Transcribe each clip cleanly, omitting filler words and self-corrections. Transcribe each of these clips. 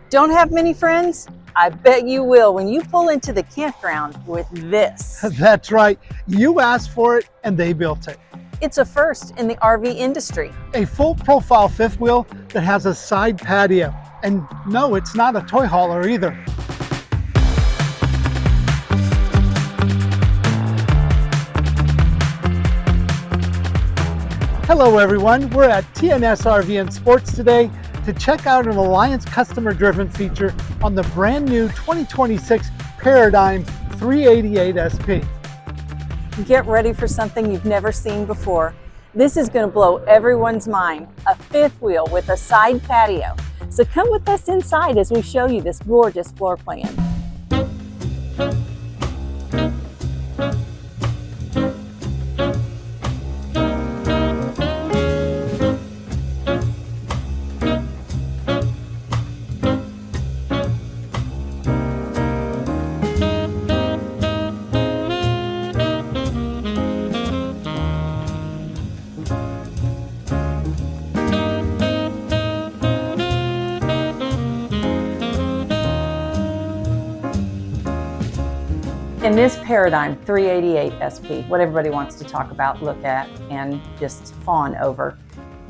Don't have many friends? I bet you will when you pull into the campground with this. That's right. You asked for it and they built it. It's a first in the RV industry. A full profile fifth wheel that has a side patio. And no, it's not a toy hauler either. Hello everyone, we're at TNS RV and Sports today to check out an Alliance customer-driven feature on the brand new 2026 Paradigm 388 SP. Get ready for something you've never seen before. This is going to blow everyone's mind. A fifth wheel with a side patio. So come with us inside as we show you this gorgeous floor plan. In this Paradigm 388 SP, what everybody wants to talk about, look at, and just fawn over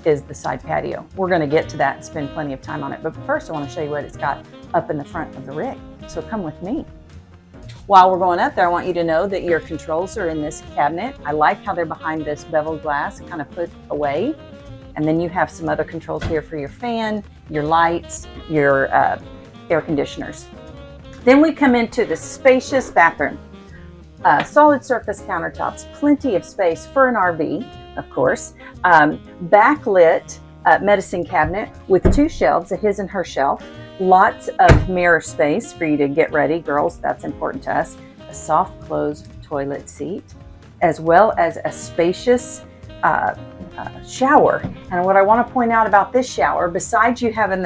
is the side patio. We're going to get to that and spend plenty of time on it. But first I want to show you what it's got up in the front of the rig. So come with me. While we're going up there, I want you to know that your controls are in this cabinet. I like how they're behind this beveled glass, kind of put away. And then you have some other controls here for your fan, your lights, your air conditioners. Then we come into the spacious bathroom. Solid surface countertops, plenty of space for an RV, of course. Backlit medicine cabinet with two shelves, a his and her shelf. Lots of mirror space for you to get ready. Girls, that's important to us. A soft closed toilet seat, as well as a spacious shower. And what I want to point out about this shower, besides you having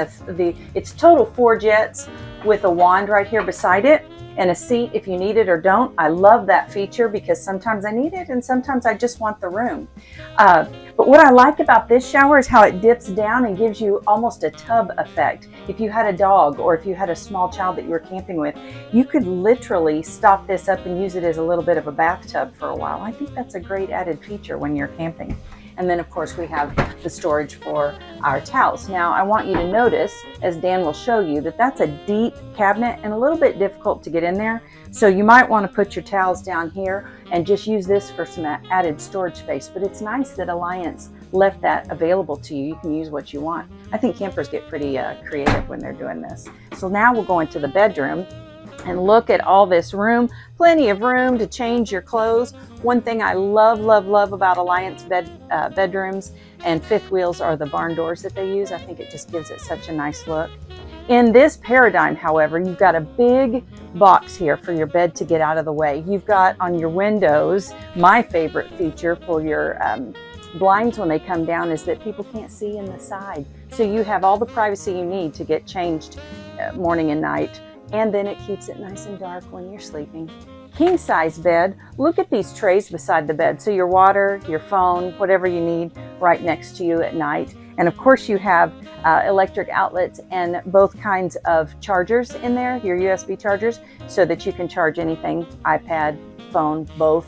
it's total 4 jets with a wand right here beside it, and a seat if you need it or don't. I love that feature because sometimes I need it and sometimes I just want the room. But what I like about this shower is how it dips down and gives you almost a tub effect. If you had a dog or if you had a small child that you were camping with, you could literally stop this up and use it as a little bit of a bathtub for a while. I think that's a great added feature when you're camping. And then of course we have the storage for our towels. Now I want you to notice, as Dan will show you, that that's a deep cabinet and a little bit difficult to get in there. So you might want to put your towels down here and just use this for some added storage space. But it's nice that Alliance left that available to you. You can use what you want. I think campers get pretty creative when they're doing this. So now we'll go into the bedroom and look at all this room. Plenty of room to change your clothes. One thing I love about Alliance bedrooms and fifth wheels are the barn doors that they use. I think it just gives it such a nice look. In this Paradigm, however, you've got a big box here for your bed to get out of the way. You've got on your windows, my favorite feature for your blinds when they come down is that people can't see in the side. So you have all the privacy you need to get changed morning and night. And then it keeps it nice and dark when you're sleeping. King size bed. Look at these trays beside the bed. So your water, your phone, whatever you need right next to you at night. And of course you have electric outlets and both kinds of chargers in there, your USB chargers, so that you can charge anything, iPad, phone, both.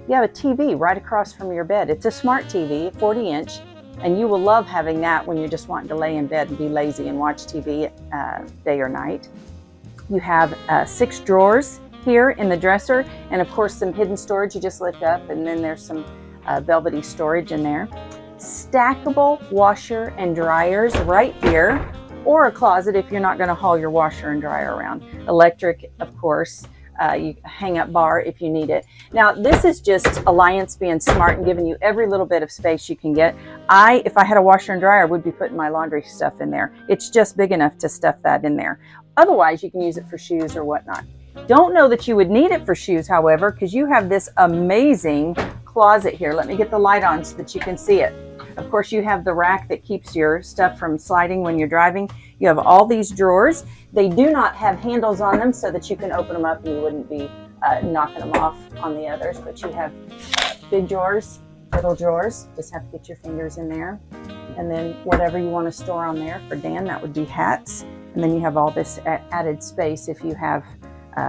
You have a TV right across from your bed. It's a smart TV, 40-inch. And you will love having that when you're just wanting to lay in bed and be lazy and watch TV day or night. You have 6 drawers here in the dresser, and of course some hidden storage you just lift up, and then there's some velvety storage in there. Stackable washer and dryers right here, or a closet if you're not going to haul your washer and dryer around. Electric, of course. You hang up bar if you need it. Now this is just Alliance being smart and giving you every little bit of space you can get. If I had a washer and dryer, would be putting my laundry stuff in there. It's just big enough to stuff that in there. Otherwise you can use it for shoes or whatnot. Don't know that you would need it for shoes, however, because you have this amazing closet here. Let me get the light on so that you can see it. Of course, you have the rack that keeps your stuff from sliding when you're driving. You have all these drawers. They do not have handles on them so that you can open them up and you wouldn't be knocking them off on the others. But you have big drawers, little drawers. Just have to get your fingers in there. and then whatever you want to store on there. For Dan, that would be hats. And then you have all this added space if you have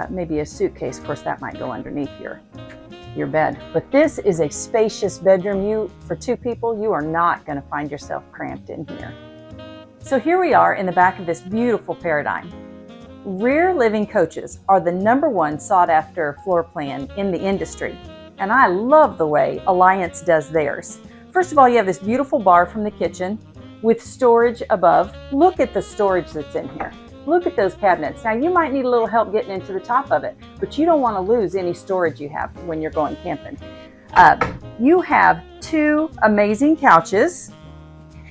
maybe a suitcase. Of course, that might go underneath your bed. But this is a spacious bedroom. For 2 people, you are not going to find yourself cramped in here. So here we are in the back of this beautiful Paradigm. Rear living coaches are the #1 sought after floor plan in the industry. And I love the way Alliance does theirs. First of all, you have this beautiful bar from the kitchen with storage above. Look at the storage that's in here. Look at those cabinets. Now, you might need a little help getting into the top of it, but you don't want to lose any storage you have when you're going camping. You have 2 amazing couches.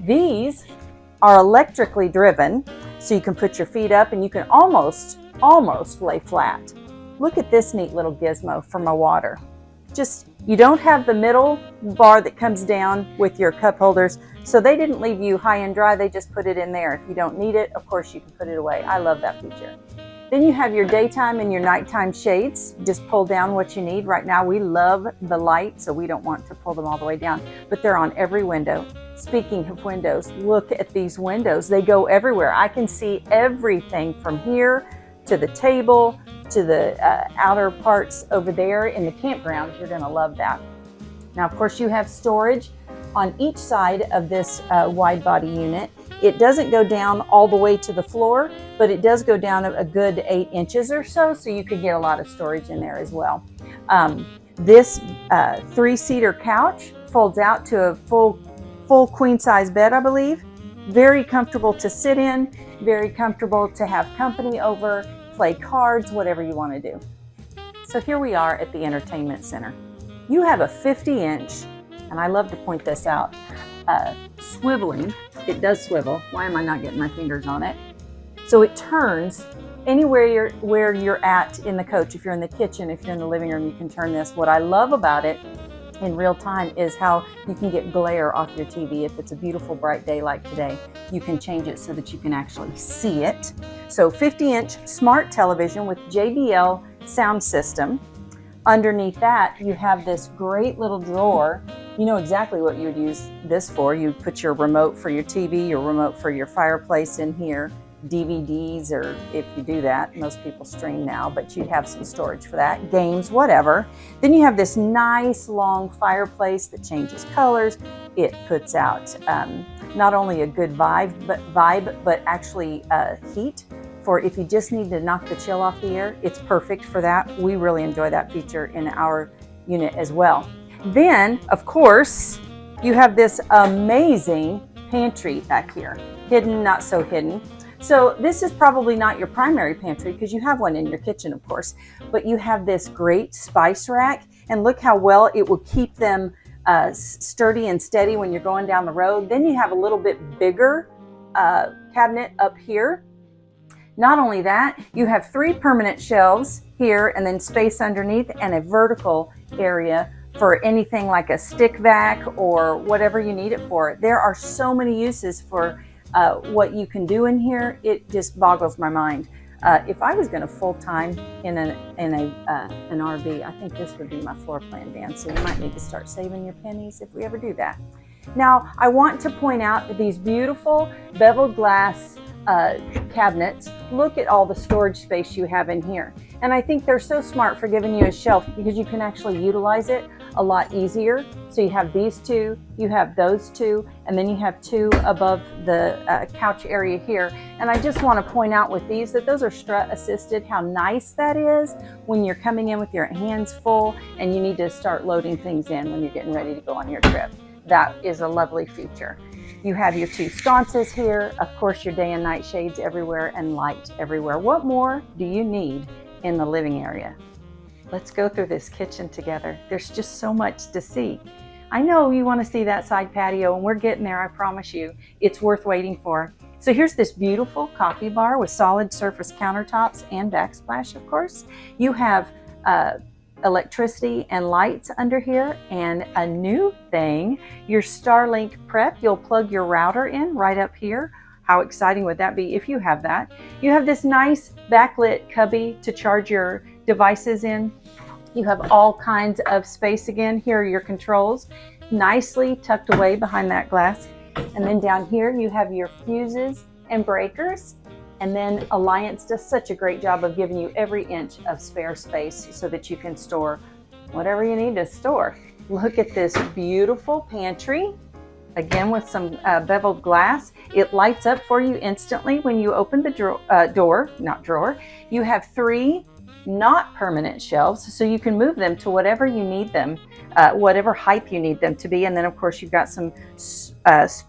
These are electrically driven, so you can put your feet up and you can almost lay flat. Look at this neat little gizmo for my water. You don't have the middle bar that comes down with your cup holders, so they didn't leave you high and dry, they just put it in there. If you don't need it, of course you can put it away. I love that feature. Then you have your daytime and your nighttime shades. Just pull down what you need. Right now we love the light, so we don't want to pull them all the way down, but they're on every window. Speaking of windows, look at these windows. They go everywhere. I can see everything from here to the table, to the outer parts over there in the campground. You're going to love that. Now, of course, you have storage on each side of this wide body unit. It doesn't go down all the way to the floor, but it does go down a good 8 inches or so you could get a lot of storage in there as well. This 3-seater couch folds out to a full queen size bed, I believe. Very comfortable to sit in, very comfortable to have company over, play cards, whatever you want to do. So here we are at the entertainment center. You have a 50-inch, and I love to point this out, swiveling. It does swivel. Why am I not getting my fingers on it? So it turns anywhere where you're at in the coach. If you're in the kitchen, if you're in the living room, you can turn this. What I love about it in real time is how you can get glare off your TV. If it's a beautiful bright day like today, you can change it so that you can actually see it. So 50-inch smart television with JBL sound system. Underneath that, you have this great little drawer. You know exactly what you would use this for. You put your remote for your TV, your remote for your fireplace in here, DVDs, or if you do that, most people stream now, but you'd have some storage for that, games, whatever. Then you have this nice long fireplace that changes colors. It puts out not only a good vibe, but actually heat for if you just need to knock the chill off the air. It's perfect for that. We really enjoy that feature in our unit as well. Then, of course, you have this amazing pantry back here. Hidden, not so hidden. So this is probably not your primary pantry because you have one in your kitchen, of course, but you have this great spice rack, and look how well it will keep them sturdy and steady when you're going down the road. Then you have a little bit bigger cabinet up here. Not only that, you have 3 permanent shelves here and then space underneath and a vertical area for anything like a stick vac or whatever you need it for. There are so many uses for what you can do in here. It just boggles my mind. If I was going to full-time in an RV, I think this would be my floor plan, Dan. So you might need to start saving your pennies if we ever do that. Now, I want to point out these beautiful beveled glass cabinets. Look at all the storage space you have in here. And I think they're so smart for giving you a shelf because you can actually utilize it a lot easier. So you have these 2, you have those 2, and then you have 2 above the couch area here. And I just want to point out with these that those are strut assisted, how nice that is when you're coming in with your hands full and you need to start loading things in when you're getting ready to go on your trip. That is a lovely feature. You have your 2 sconces here, of course your day and night shades everywhere and light everywhere. What more do you need in the living area? Let's go through this kitchen together. There's just so much to see. I know you want to see that side patio, and we're getting there, I promise you. It's worth waiting for. So here's this beautiful coffee bar with solid surface countertops and backsplash, of course. You have electricity and lights under here, and a new thing, your Starlink prep. You'll plug your router in right up here. How exciting would that be if you have that? You have this nice backlit cubby to charge your devices in. You have all kinds of space again. Here are your controls, nicely tucked away behind that glass. And then down here you have your fuses and breakers. And then Alliance does such a great job of giving you every inch of spare space so that you can store whatever you need to store. Look at this beautiful pantry. Again, with some beveled glass. It lights up for you instantly when you open the drawer. You have 3 not permanent shelves, so you can move them to whatever you need them, whatever height you need them to be. And then of course you've got some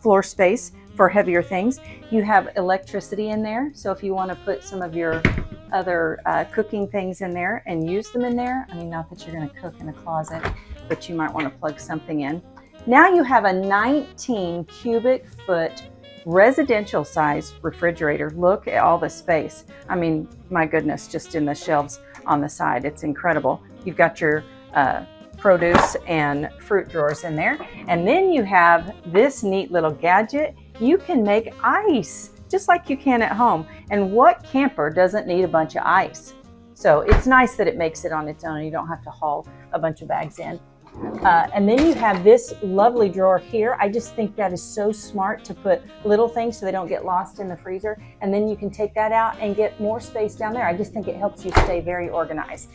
floor space for heavier things. You have electricity in there, so if you want to put some of your other cooking things in there and use them in there, I mean, not that you're going to cook in a closet, but you might want to plug something in. Now you have a 19 cubic foot residential size refrigerator. Look at all the space. I mean, my goodness, just in the shelves on the side, it's incredible. You've got your produce and fruit drawers in there. And then you have this neat little gadget. You can make ice just like you can at home. And what camper doesn't need a bunch of ice? So it's nice that it makes it on its own and you don't have to haul a bunch of bags in. And then you have this lovely drawer here. I just think that is so smart to put little things so they don't get lost in the freezer. And then you can take that out and get more space down there. I just think it helps you stay very organized.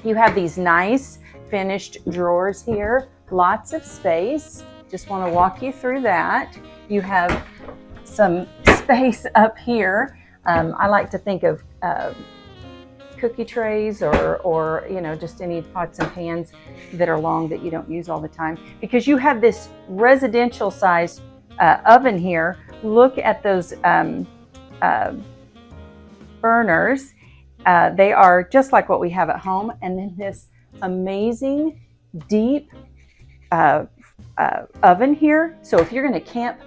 You have these nice finished drawers here, lots of space. Just want to walk you through that. You have some space up here. I like to think of cookie trays or you know, just any pots and pans that are long that you don't use all the time, because you have this residential size oven here. Look at those burners. They are just like what we have at home, and then this amazing deep oven here. So if you're going to camp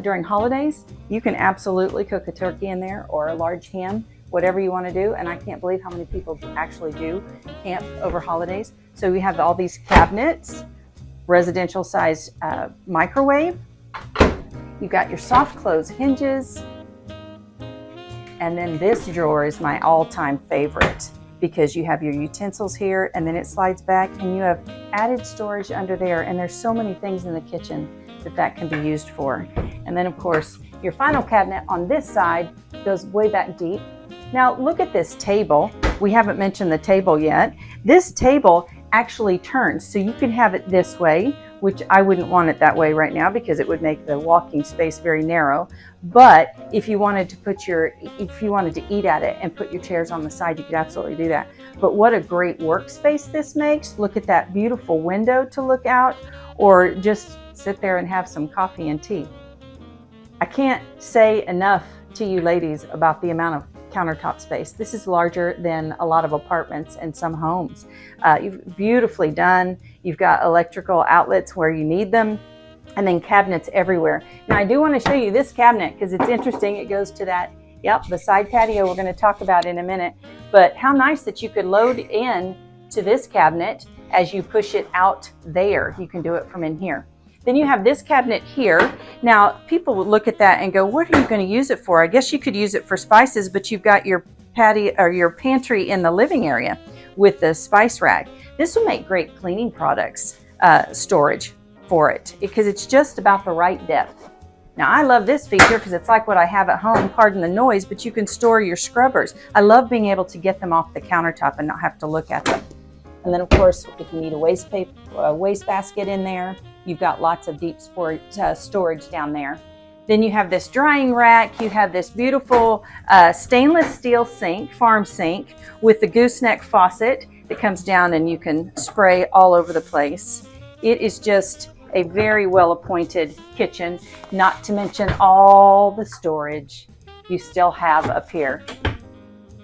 during holidays, you can absolutely cook a turkey in there or a large ham, whatever you want to do. And I can't believe how many people actually do camp over holidays. So we have all these cabinets, residential size microwave. You've got your soft close hinges. And then this drawer is my all-time favorite because you have your utensils here and then it slides back and you have added storage under there. And there's so many things in the kitchen that can be used for. And then of course, your final cabinet on this side goes way back deep. Now look at this table. We haven't mentioned the table yet. This table actually turns, so you can have it this way, which I wouldn't want it that way right now because it would make the walking space very narrow. But if you wanted to eat at it and put your chairs on the side, you could absolutely do that. But what a great workspace this makes. Look at that beautiful window to look out, or just sit there and have some coffee and tea. I can't say enough to you ladies about the amount of countertop space. This is larger than a lot of apartments and some homes. You've beautifully done. You've got electrical outlets where you need them, and then cabinets everywhere. Now I do want to show you this cabinet because it's interesting. It goes to that, the side patio we're going to talk about in a minute. But how nice that you could load in to this cabinet as you push it out there. You can do it from in here. Then you have this cabinet here. Now, people would look at that and go, what are you going to use it for? I guess you could use it for spices, but you've got your patio or your pantry in the living area with the spice rack. This will make great cleaning products storage for it because it's just about the right depth. Now, I love this feature because it's like what I have at home, pardon the noise, but you can store your scrubbers. I love being able to get them off the countertop and not have to look at them. And then, of course, if you need a waste basket in there, you've got lots of deep storage down there. Then you have this drying rack. You have this beautiful stainless steel sink, farm sink, with the gooseneck faucet that comes down and you can spray all over the place. It is just a very well-appointed kitchen, not to mention all the storage you still have up here.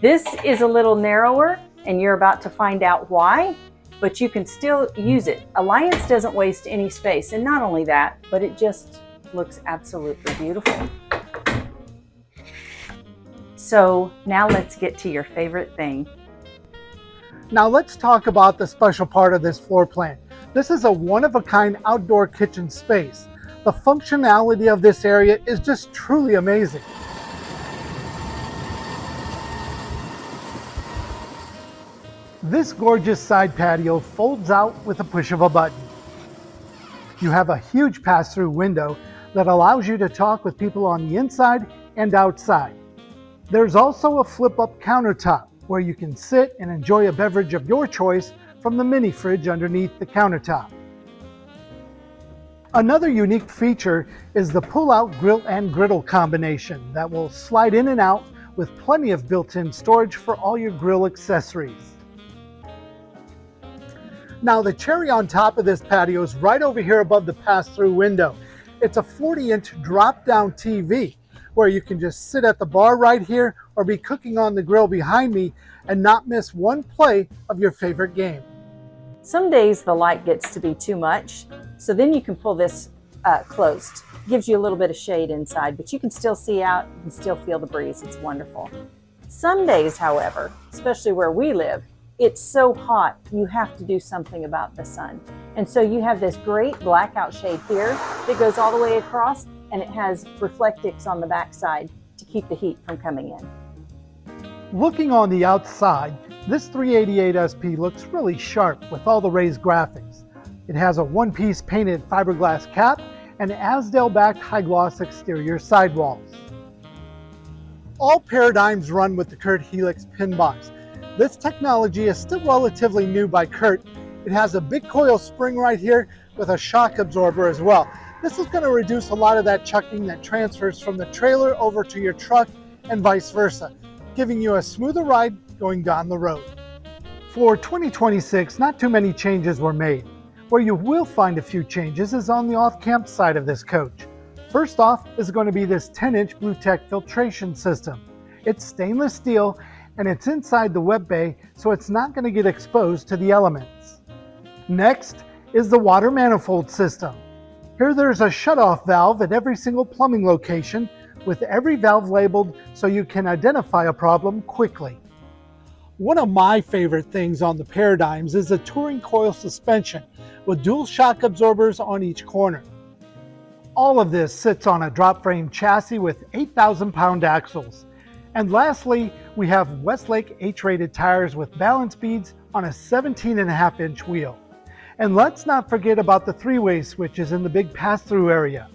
This is a little narrower, and you're about to find out why, but you can still use it. Alliance doesn't waste any space, and not only that, but it just looks absolutely beautiful. So now let's get to your favorite thing. Now let's talk about the special part of this floor plan. This is a one-of-a-kind outdoor kitchen space. The functionality of this area is just truly amazing. This gorgeous side patio folds out with a push of a button. You have a huge pass-through window that allows you to talk with people on the inside and outside. There's also a flip-up countertop where you can sit and enjoy a beverage of your choice from the mini fridge underneath the countertop. Another unique feature is the pull-out grill and griddle combination that will slide in and out with plenty of built-in storage for all your grill accessories. Now the cherry on top of this patio is right over here above the pass-through window. It's a 40-inch drop-down TV where you can just sit at the bar right here or be cooking on the grill behind me and not miss one play of your favorite game. Some days the light gets to be too much, so then you can pull this closed. Gives you a little bit of shade inside, but you can still see out, you can still feel the breeze. It's wonderful. Some days, however, especially where we live, it's so hot you have to do something about the sun. And so you have this great blackout shade here that goes all the way across, and it has reflectix on the back side to keep the heat from coming in. Looking on the outside, this 388 SP looks really sharp with all the raised graphics. It has a one-piece painted fiberglass cap and Azdel-backed high-gloss exterior sidewalls. All Paradigms run with the Curt Helix pin box. This technology is still relatively new by Curt. It has a big coil spring right here with a shock absorber as well. This is going to reduce a lot of that chucking that transfers from the trailer over to your truck and vice versa, giving you a smoother ride going down the road. For 2026, not too many changes were made. Where you will find a few changes is on the off-camp side of this coach. First off is going to be this 10-inch BlueTech filtration system. It's stainless steel and it's inside the wet bay, so it's not going to get exposed to the elements. Next is the water manifold system. Here there's a shutoff valve at every single plumbing location, with every valve labeled so you can identify a problem quickly. One of my favorite things on the Paradigms is the touring coil suspension with dual shock absorbers on each corner. All of this sits on a drop frame chassis with 8,000-pound axles. And lastly, we have Westlake H-rated tires with balance beads on a 17.5-inch wheel. And let's not forget about the three-way switches in the big pass-through area.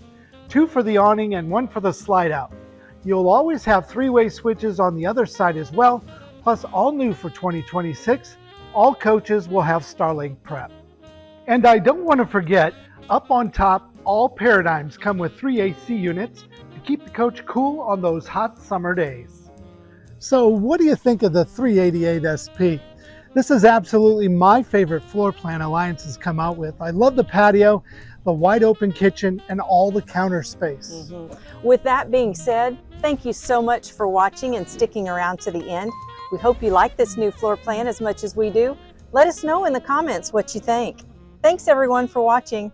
2 for the awning and 1 for the slide out. You'll always have three-way switches on the other side as well, plus all new for 2026, all coaches will have Starlink prep. And I don't want to forget, up on top, all Paradigms come with 3 AC units to keep the coach cool on those hot summer days. So what do you think of the 388 SP? This is absolutely my favorite floor plan Alliance has come out with. I love the patio, the wide open kitchen, and all the counter space. With that being said, thank you so much for watching and sticking around to the end. We hope you like this new floor plan as much as we do. Let us know in the comments what you think. Thanks everyone for watching.